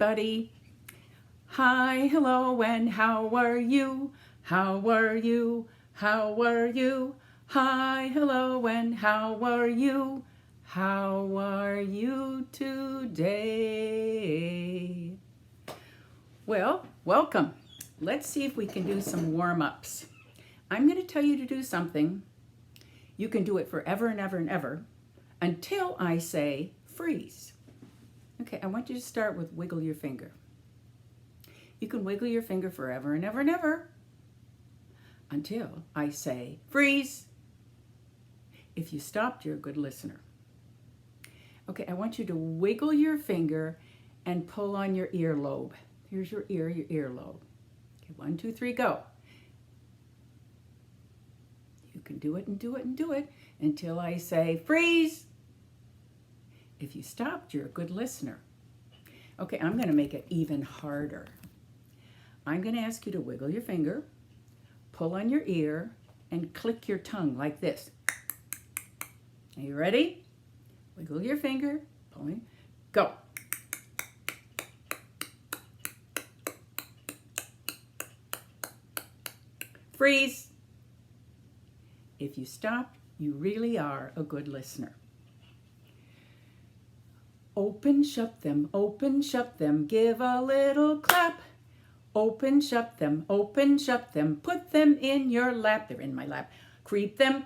everybody. Hi, hello, and how are you? How are you? How are you? Hi, hello, and how are you? How are you today? Well, welcome. Let's see if we can do some warm-ups. I'm going to tell you to do something. You can do it forever and ever and ever until I say freeze. Okay, I want you to start with wiggle your finger. You can wiggle your finger forever and ever and ever until I say freeze. If you stopped, you're a good listener. Okay, I want you to wiggle your finger and pull on your earlobe. Here's your earlobe. Okay, 1, 2, 3, go. You can do it and do it and do it until I say freeze. If you stopped, you're a good listener. Okay, I'm going to make it even harder. I'm going to ask you to wiggle your finger, pull on your ear, and click your tongue like this. Are you ready? Wiggle your finger, pull in, go. Freeze. If you stop, you really are a good listener. Open, shut them, give a little clap. Open, shut them, put them in your lap. They're in my lap. Creep them,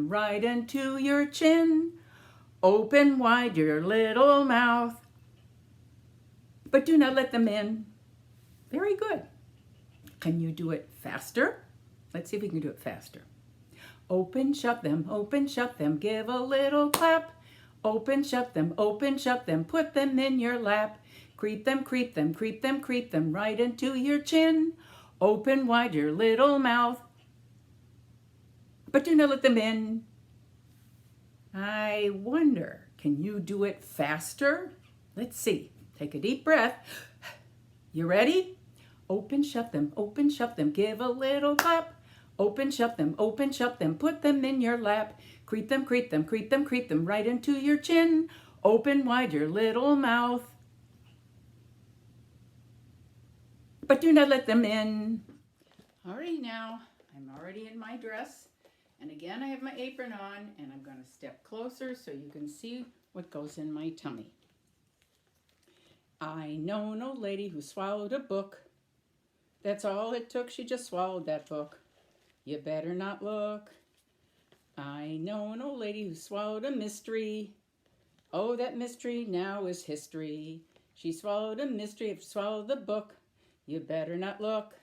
right into your chin. Open wide your little mouth, but do not let them in. Very good. Can you do it faster? Let's see if we can do it faster. Open, shut them, give a little clap. Open, shut them, put them in your lap. Creep them, right into your chin. Open wide your little mouth, but do not let them in. I wonder, can you do it faster? Let's see. Take a deep breath. You ready? Open, shut them, give a little clap. Open, shut them, put them in your lap. Creep them, right into your chin. Open wide your little mouth, but do not let them in. Alrighty now, I'm already in my dress. And again, I have my apron on, and I'm going to step closer so you can see what goes in my tummy. I know an old lady who swallowed a book. That's all it took, she just swallowed that book. You better not look. I know an old lady who swallowed a mystery. Oh, that mystery now is history. She swallowed a mystery, if she swallowed the book. You better not look.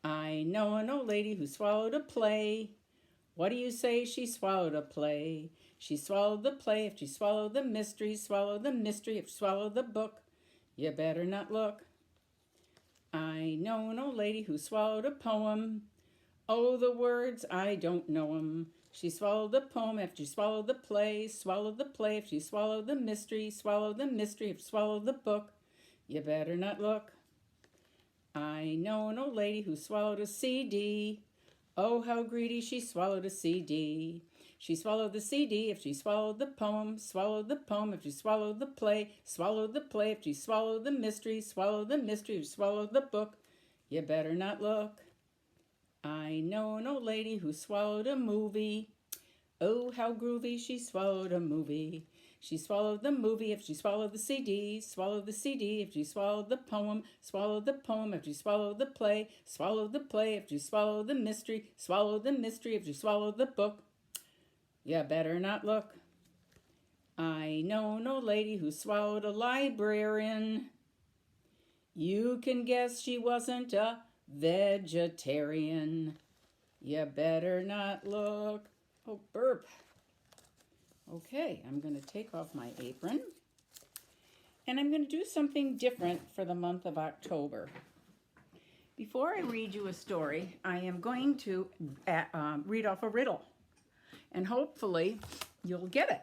I know an old lady who swallowed a play. What do you say? She swallowed a play. She swallowed the play, if she swallowed the mystery, swallow the mystery, if she swallowed the book. You better not look. I know an old lady who swallowed a poem. Oh, the words, I don't know 'em. She swallowed the poem after she swallowed the play, swallowed the play if she swallowed the mystery, swallowed the mystery if she swallowed the book. You better not look. I know an old lady who swallowed a CD. Oh, how greedy, she swallowed a CD. She swallowed the CD if she swallowed the poem, swallowed the poem if she swallowed the play, swallowed the play if she swallowed the mystery, swallowed the mystery if she swallowed the book. You better not look. I know an old lady who swallowed a movie. Oh, how groovy, she swallowed a movie. She swallowed the movie if she swallowed the CD, swallowed the CD if she swallowed the poem, swallowed the poem if she swallowed the play, swallowed the play if she swallowed the mystery, swallowed the mystery if she swallowed the book. You better not look. I know an old lady who swallowed a librarian. You can guess she wasn't a vegetarian. You better not look. Oh, burp. Okay, I'm going to take off my apron. And I'm going to do something different for the month of October. Before I read you a story, I am going to read off a riddle. And hopefully you'll get it.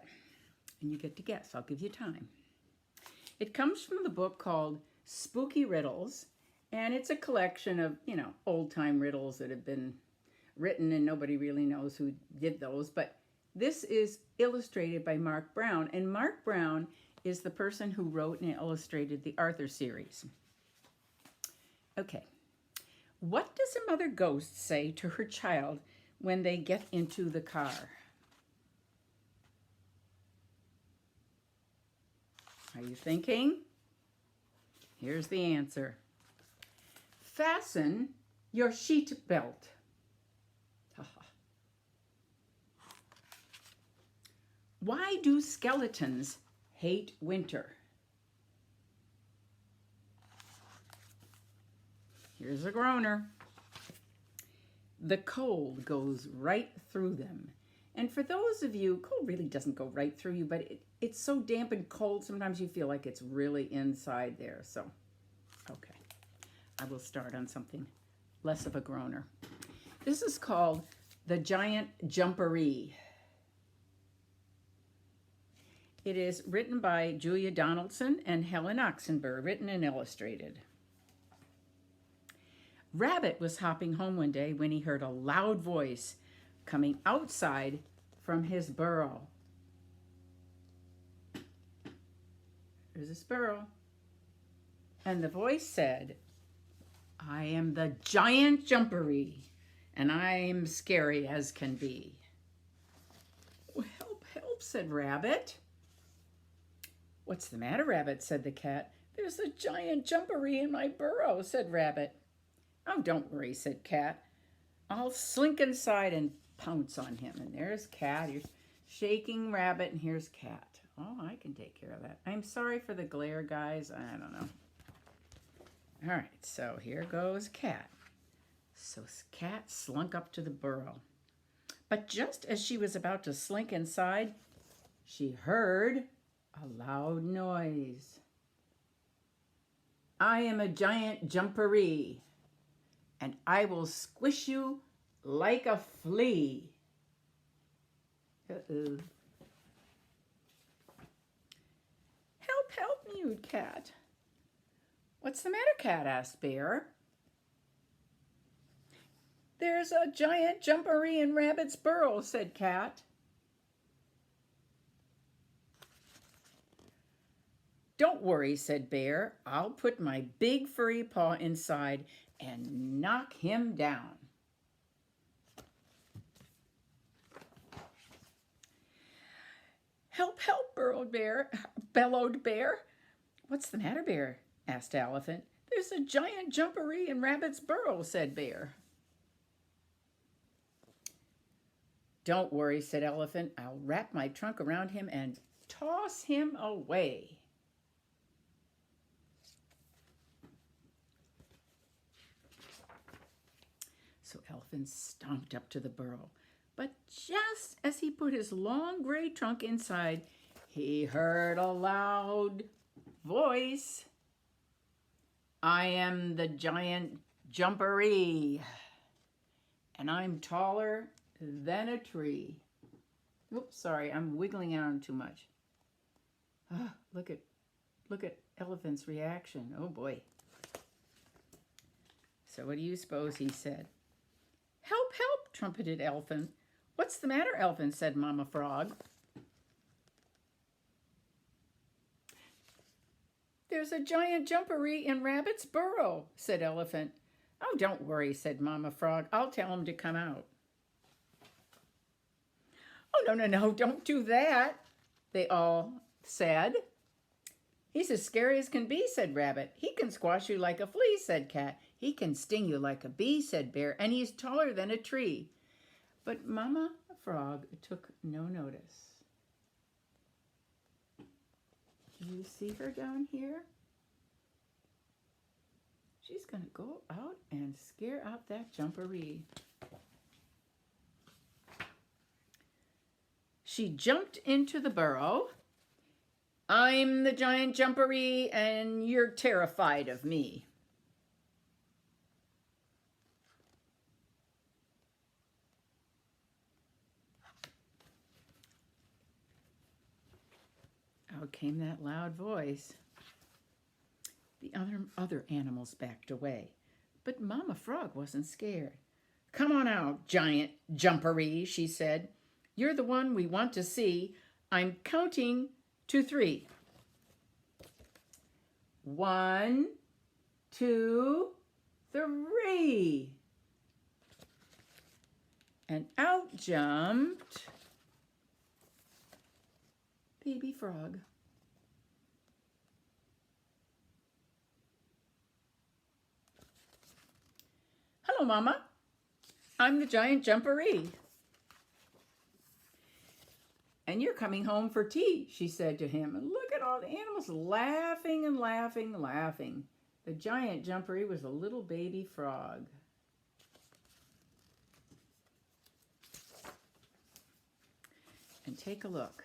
And you get to guess. I'll give you time. It comes from the book called Spooky Riddles. And it's a collection of, old-time riddles that have been written and nobody really knows who did those. But this is illustrated by Mark Brown. And Mark Brown is the person who wrote and illustrated the Arthur series. Okay. What does a mother ghost say to her child when they get into the car? Are you thinking? Here's the answer. Fasten your seat belt. Why do skeletons hate winter? Here's a groaner. The cold goes right through them. And for those of you, cold really doesn't go right through you, but it's so damp and cold, sometimes you feel like it's really inside there. So, okay, I will start on something less of a groaner. This is called the Giant Jumpery. It is written by Julia Donaldson and Helen Oxenberg, written and illustrated. Rabbit was hopping home one day when he heard a loud voice coming outside from his burrow. There's his burrow. And the voice said, I am the Giant Jumpery, and I'm scary as can be. Oh, help, help, said Rabbit. What's the matter, Rabbit, said the cat. There's a giant jumpery in my burrow, said Rabbit. Oh, don't worry, said Cat. I'll slink inside and pounce on him. And there's Cat. Here's shaking Rabbit, and here's Cat. Oh, I can take care of that. I'm sorry for the glare, guys. I don't know. All right, so here goes Cat. So Cat slunk up to the burrow. But just as she was about to slink inside, she heard a loud noise. I am a giant jumpery, and I will squish you like a flea. Uh-oh. Help, help, mewed Cat. What's the matter, Cat? Asked Bear. There's a giant jumpery in Rabbit's burrow, said Cat. Don't worry, said Bear. I'll put my big furry paw inside and knock him down. Help, help, bellowed Bear. What's the matter, Bear? Asked Elephant. There's a giant jumpery in Rabbit's burrow, said Bear. Don't worry, said Elephant. I'll wrap my trunk around him and toss him away. So Elephant stomped up to the burrow. But just as he put his long gray trunk inside, he heard a loud voice. I am the giant jumpery, and I'm taller than a tree. Oops, sorry, I'm wiggling around too much. Oh, look at Elephant's reaction. Oh boy. So what do you suppose he said? Help, help, trumpeted Elephant. What's the matter, Elephant, said Mama Frog. There's a giant jumpery in Rabbit's burrow, said Elephant. Oh, don't worry, said Mama Frog. I'll tell him to come out. Oh, no, don't do that, they all said. He's as scary as can be, said Rabbit. He can squash you like a flea, said Cat. He can sting you like a bee, said Bear, and he's taller than a tree. But Mama Frog took no notice. Do you see her down here? She's going to go out and scare out that jumpery. She jumped into the burrow. I'm the giant jumpery, and you're terrified of me. Out came that loud voice. The other animals backed away, but Mama Frog wasn't scared. Come on out, giant jumpery, she said. You're the one we want to see. I'm counting to 3. 1, 2, 3. And out jumped baby frog. Hello, Mama. I'm the Giant Jumpery. And you're coming home for tea, she said to him. And look at all the animals laughing and laughing and laughing. The Giant Jumpery was a little baby frog. And take a look.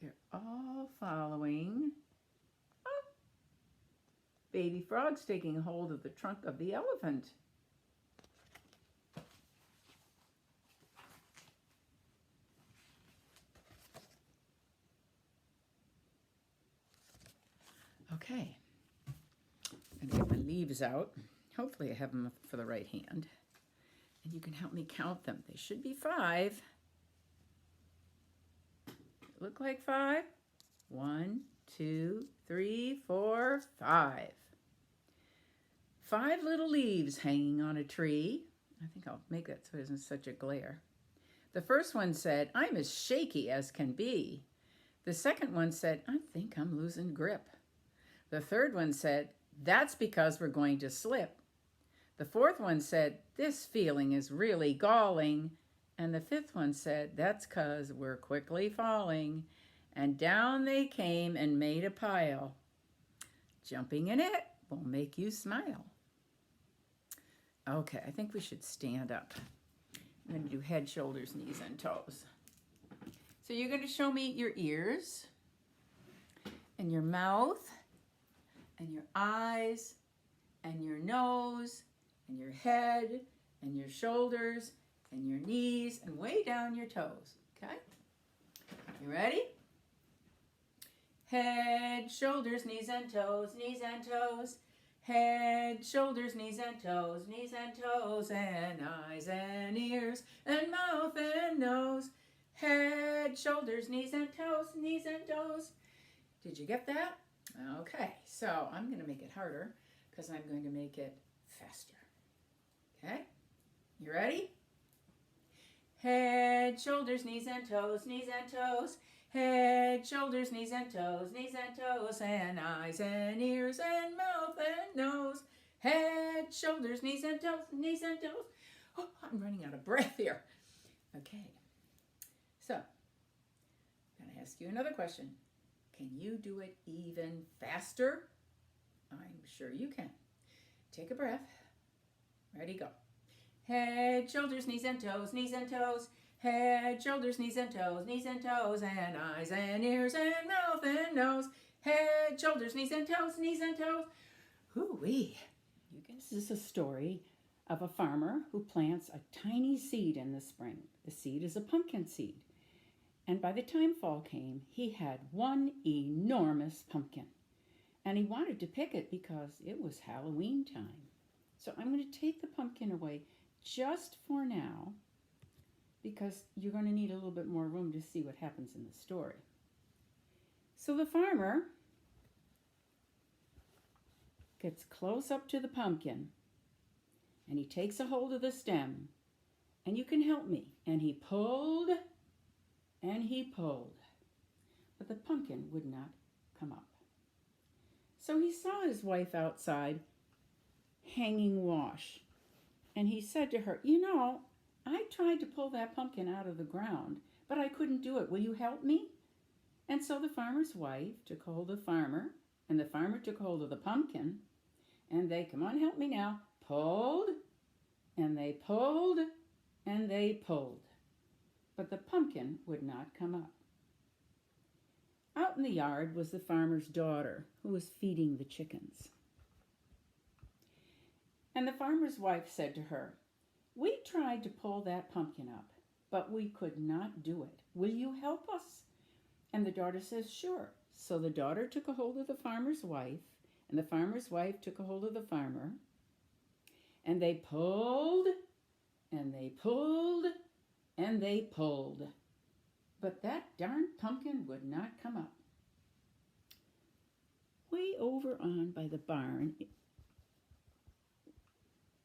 They're all following. Oh, baby frog's taking hold of the trunk of the elephant. Okay, I'm going to get my leaves out. Hopefully I have them for the right hand. And you can help me count them. They should be 5. Look like 5. 1, 2, 3, 4, 5. 5 little leaves hanging on a tree. I think I'll make that so it isn't such a glare. The first one said, I'm as shaky as can be. The second one said, I think I'm losing grip. The third one said, that's because we're going to slip. The fourth one said, this feeling is really galling. And the fifth one said, that's 'cause we're quickly falling. And down they came and made a pile. Jumping in it will make you smile. Okay, I think we should stand up. I'm going to do head, shoulders, knees, and toes. So you're going to show me your ears and your mouth and your eyes and your nose and your head and your shoulders and your knees and way down your toes, okay? You ready? Head, shoulders, knees and toes, knees and toes. Head, shoulders, knees and toes, knees and toes, and eyes and ears and mouth and nose. Head, shoulders, knees and toes, knees and toes. Did you get that? Okay, so I'm going to make it harder because I'm going to make it faster. Okay, you ready? Head, shoulders, knees and toes, knees and toes. Head, shoulders, knees and toes, and eyes and ears and mouth and nose. Head, shoulders, knees and toes, knees and toes. Oh, I'm running out of breath here. Okay, so I'm going to ask you another question. Can you do it even faster? I'm sure you can. Take a breath. Ready, go. Head, shoulders, knees and toes, knees and toes. Head, shoulders, knees and toes, and eyes and ears and mouth and nose. Head, shoulders, knees and toes, knees and toes. Hoo-wee. This is a story of a farmer who plants a tiny seed in the spring. The seed is a pumpkin seed. And by the time fall came, he had one enormous pumpkin. And he wanted to pick it because it was Halloween time. So I'm going to take the pumpkin away just for now, because you're going to need a little bit more room to see what happens in the story. So the farmer gets close up to the pumpkin, and he takes a hold of the stem, and you can help me. And he pulled, and he pulled, but the pumpkin would not come up. So he saw his wife outside hanging wash, and he said to her, you know, I tried to pull that pumpkin out of the ground, but I couldn't do it. Will you help me? And so the farmer's wife took hold of the farmer, and the farmer took hold of the pumpkin, and they, come on, help me now, pulled, and they pulled, and they pulled. But the pumpkin would not come up. Out in the yard was the farmer's daughter, who was feeding the chickens. And the farmer's wife said to her, we tried to pull that pumpkin up, but we could not do it. Will you help us? And the daughter says, sure. So the daughter took a hold of the farmer's wife, and the farmer's wife took a hold of the farmer, and they pulled, and they pulled, and they pulled. But that darn pumpkin would not come up. way over on by the barn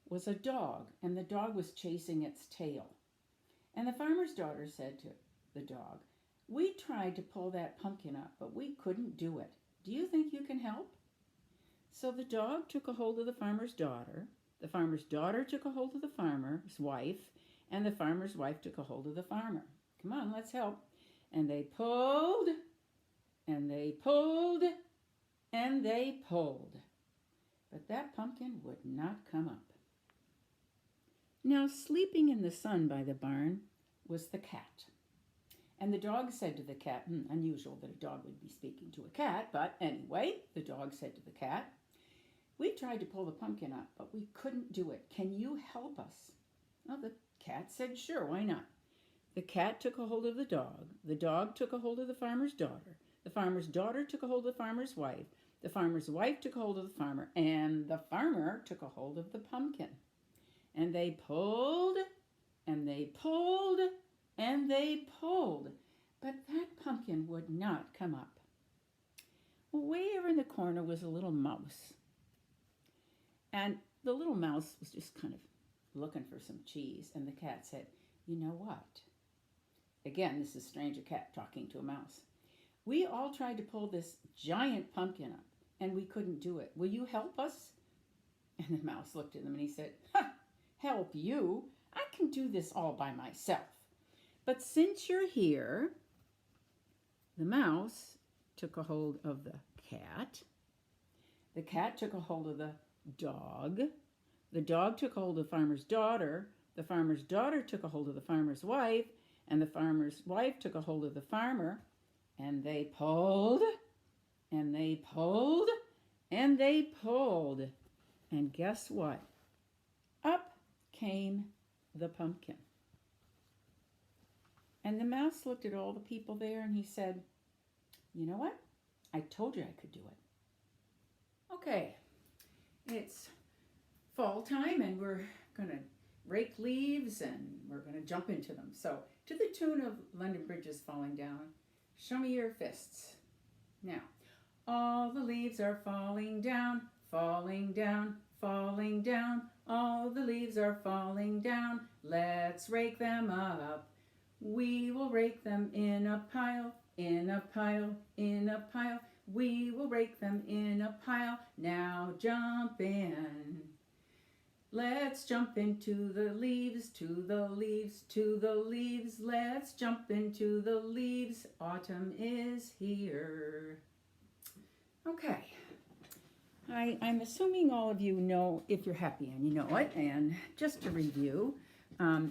was a dog, and the dog was chasing its tail. And the farmer's daughter said to the dog, "We tried to pull that pumpkin up, but we couldn't do it. Do you think you can help?" So the dog took a hold of the farmer's daughter took a hold of the farmer's wife, and the farmer's wife took a hold of the farmer. "Come on, let's help." And they pulled, and they pulled, and they pulled. But that pumpkin would not come up. Now, sleeping in the sun by the barn was the cat. And the dog said to the cat, unusual that a dog would be speaking to a cat, but anyway, the dog said to the cat, "We tried to pull the pumpkin up, but we couldn't do it. Can you help us?" Well, the cat said, "Sure, why not?" The cat took a hold of the dog took a hold of the farmer's daughter took a hold of the farmer's wife took a hold of the farmer, and the farmer took a hold of the pumpkin. And they pulled, and they pulled, and they pulled, but that pumpkin would not come up. Well, way over in the corner was a little mouse. And the little mouse was just kind of looking for some cheese, and the cat said, "You know what?" Again, this is Stranger Cat talking to a mouse. "We all tried to pull this giant pumpkin up, and we couldn't do it. Will you help us?" And the mouse looked at them and he said, "Ha! Help you? I can do this all by myself. But since you're here," the mouse took a hold of the cat took a hold of the dog took a hold of the farmer's daughter took a hold of the farmer's wife, and the farmer's wife took a hold of the farmer, and they pulled, and they pulled, and they pulled. And guess what? Up came the pumpkin. And the mouse looked at all the people there and he said, "You know what? I told you I could do it." Okay, it's fall time and we're going to rake leaves and we're going to jump into them. So to the tune of London Bridges Falling Down, show me your fists. Now, all the leaves are falling down, falling down, falling down. All the leaves are falling down. Let's rake them up. We will rake them in a pile, in a pile, in a pile. We will rake them in a pile. Now jump in. Let's jump into the leaves, to the leaves, to the leaves. Let's jump into the leaves. Autumn is here. Okay. I'm assuming all of you know If You're Happy and You Know It. And just to review,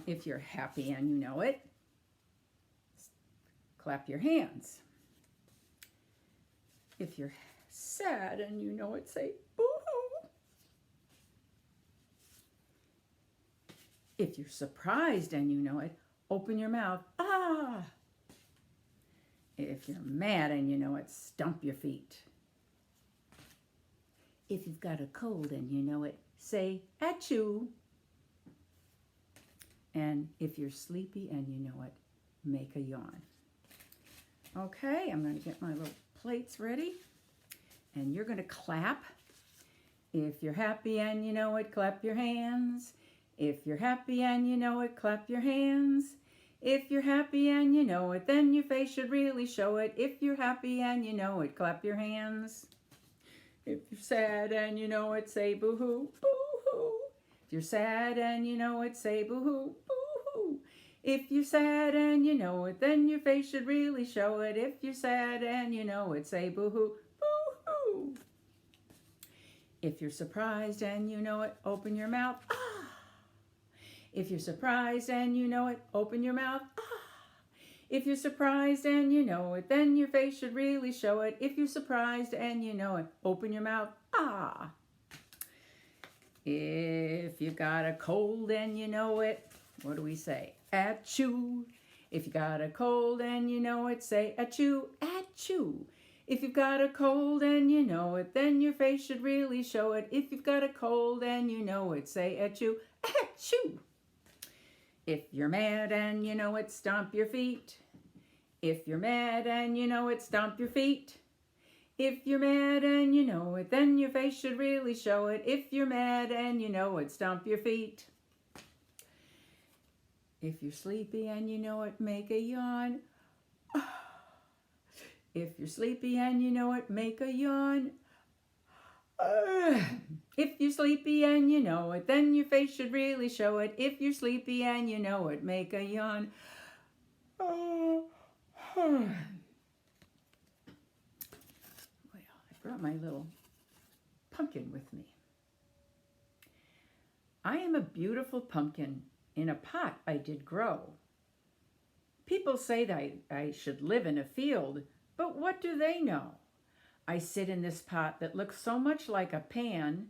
if you're happy and you know it, clap your hands. If you're sad and you know it, say boo-hoo. If you're surprised and you know it, open your mouth, ah. If you're mad and you know it, stomp your feet. If you've got a cold and you know it, say achoo. And if you're sleepy and you know it, make a yawn. Okay, I'm going to get my little plates ready. And you're going to clap. If you're happy and you know it, clap your hands. If you're happy and you know it, clap your hands. If you're happy and you know it, then your face should really show it. If you're happy and you know it, clap your hands. If you're sad and you know it, say boo-hoo, boo-hoo. If you're sad and you know it, say boo-hoo, boo-hoo. If you're sad and you know it, then your face should really show it. If you're sad and you know it, say boo-hoo, boo-hoo. If you're surprised and you know it, open your mouth, ah. If you're surprised and you know it, open your mouth, ah. If you're surprised and you know it, then your face should really show it. If you're surprised and you know it, open your mouth, ah. If you got a cold and you know it, what do we say? Achoo. If you got a cold and you know it, say achoo, achoo. If you've got a cold and you know it, then your face should really show it. If you've got a cold and you know it, say achoo, achoo. If you're mad and you know it, stomp your feet. If you're mad and you know it, stomp your feet. If you're mad and you know it, then your face should really show it. If you're mad and you know it, stomp your feet. If you're sleepy and you know it, make a yawn. If you're sleepy and you know it, make a yawn. If you're sleepy and you know it, then your face should really show it. If you're sleepy and you know it, make a yawn. Well, I brought my little pumpkin with me. I am a beautiful pumpkin in a pot I did grow. People say that I should live in a field, but what do they know? I sit in this pot that looks so much like a pan.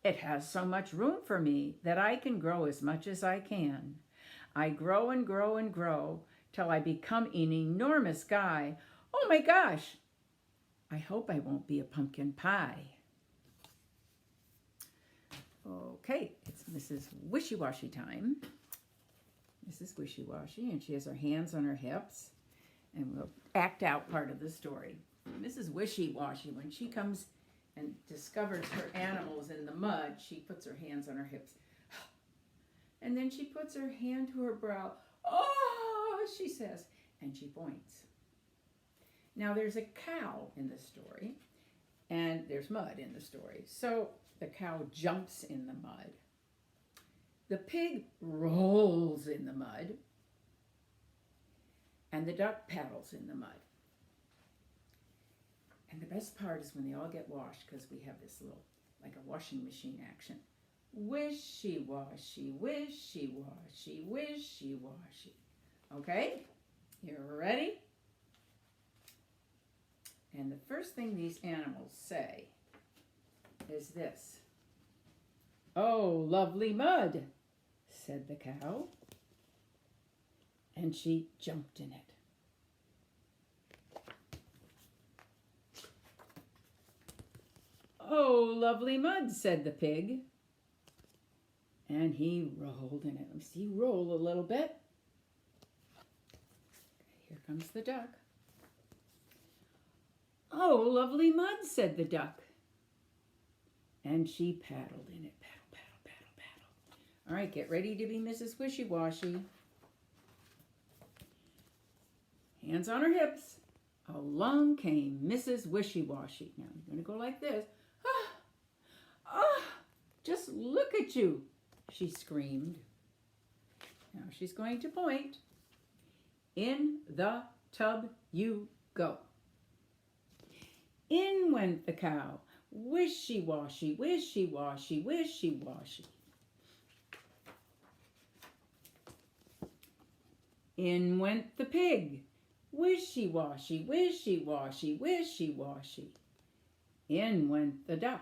It has so much room for me that I can grow as much as I can. I grow and grow and grow till I become an enormous guy. Oh my gosh! I hope I won't be a pumpkin pie. Okay, it's Mrs. Wishy-Washy time. Mrs. Wishy-Washy, and she has her hands on her hips, and we'll act out part of the story. Mrs. Wishy-Washy, when she comes and discovers her animals in the mud, she puts her hands on her hips. And then she puts her hand to her brow. Oh, she says, and she points. Now there's a cow in the story, and there's mud in the story. So the cow jumps in the mud. The pig rolls in the mud, and the duck paddles in the mud. And the best part is when they all get washed, because we have this little, like a washing machine action. Wishy-washy, wishy-washy, wishy-washy. Okay, you ready? And the first thing these animals say is this. Oh, lovely mud, said the cow. And she jumped in it. Oh, lovely mud, said the pig. And he rolled in it. Let me see you roll a little bit. Here comes the duck. Oh, lovely mud, said the duck. And she paddled in it. Paddle, paddle, paddle, paddle. All right, get ready to be Mrs. Wishy-Washy. Hands on her hips. Along came Mrs. Wishy-Washy. Now, you're going to go like this. Just look at you, she screamed. Now she's going to point. In the tub you go. In went the cow. Wishy-washy, wishy-washy, wishy-washy. In went the pig. Wishy-washy, wishy-washy, wishy-washy. In went the duck.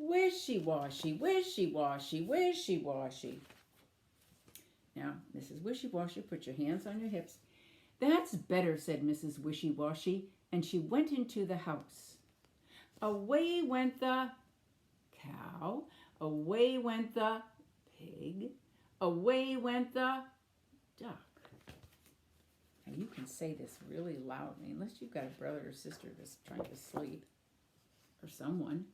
Wishy-washy, wishy-washy, wishy-washy. Now, Mrs. Wishy-Washy, put your hands on your hips. That's better, said Mrs. Wishy-Washy, and she went into the house. Away went the cow, away went the pig, away went the duck. Now, you can say this really loudly, unless you've got a brother or sister that's trying to sleep, or someone.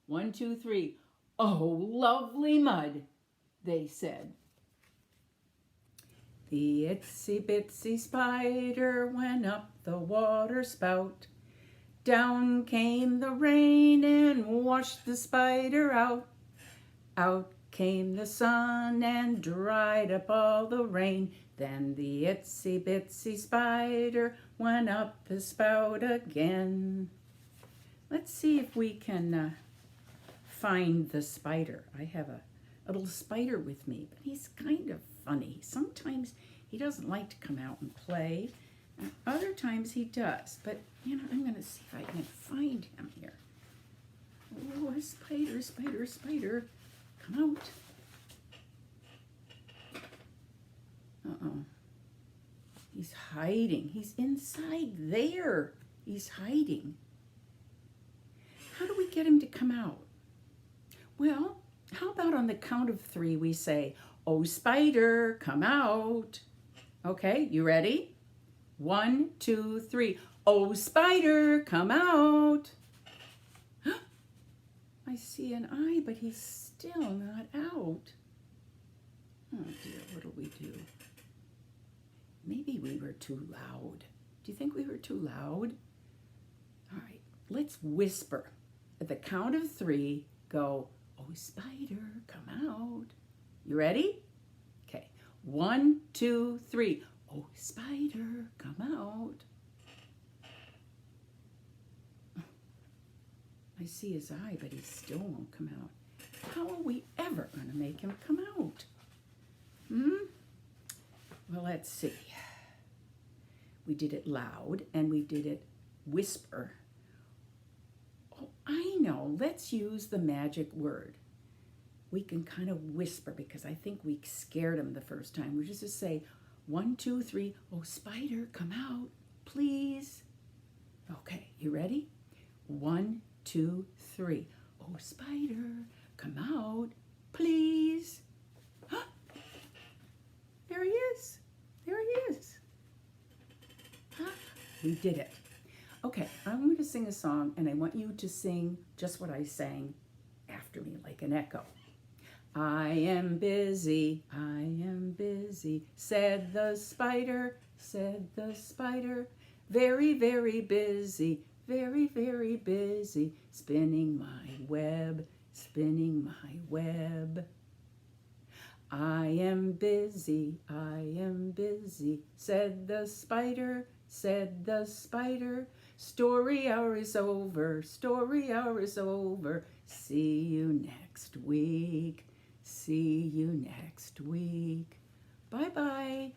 1, 2, 3. Oh, lovely mud, they said. The itsy bitsy spider went up the water spout. Down came the rain and washed the spider out. Out came the sun and dried up all the rain. Then the itsy bitsy spider went up the spout again. Let's see if we can find the spider. I have a little spider with me, but he's kind of funny. Sometimes he doesn't like to come out and play, and other times he does. But, you know, I'm going to see if I can find him here. Oh, a spider, spider, spider. Come out. Uh-oh. He's hiding. He's inside there. He's hiding. How do we get him to come out? Well, how about on the count of 3 we say, oh, spider, come out. Okay, you ready? 1, 2, 3. Oh, spider, come out. I see an eye, but he's still not out. Oh dear, what'll we do? Maybe we were too loud. Do you think we were too loud? All right, let's whisper. At the count of 3, go, oh, spider, come out. You ready? Okay, 1, 2, 3. Oh, spider, come out. I see his eye, but he still won't come out. How are we ever going to make him come out? Well, let's see. We did it loud and we did it whisper. Oh, I know. Let's use the magic word. We can kind of whisper because I think we scared him the first time. We just say, 1, 2, 3. Oh, spider, come out, please. Okay, you ready? 1, 2, 3. Oh, spider, come out, please. There he is. There he is. We did it. Okay, I'm going to sing a song, and I want you to sing just what I sang after me, like an echo. I am busy, said the spider, very, very busy, very, very busy, spinning my web, I am busy, said the spider, story hour is over, see you next week, Bye-bye.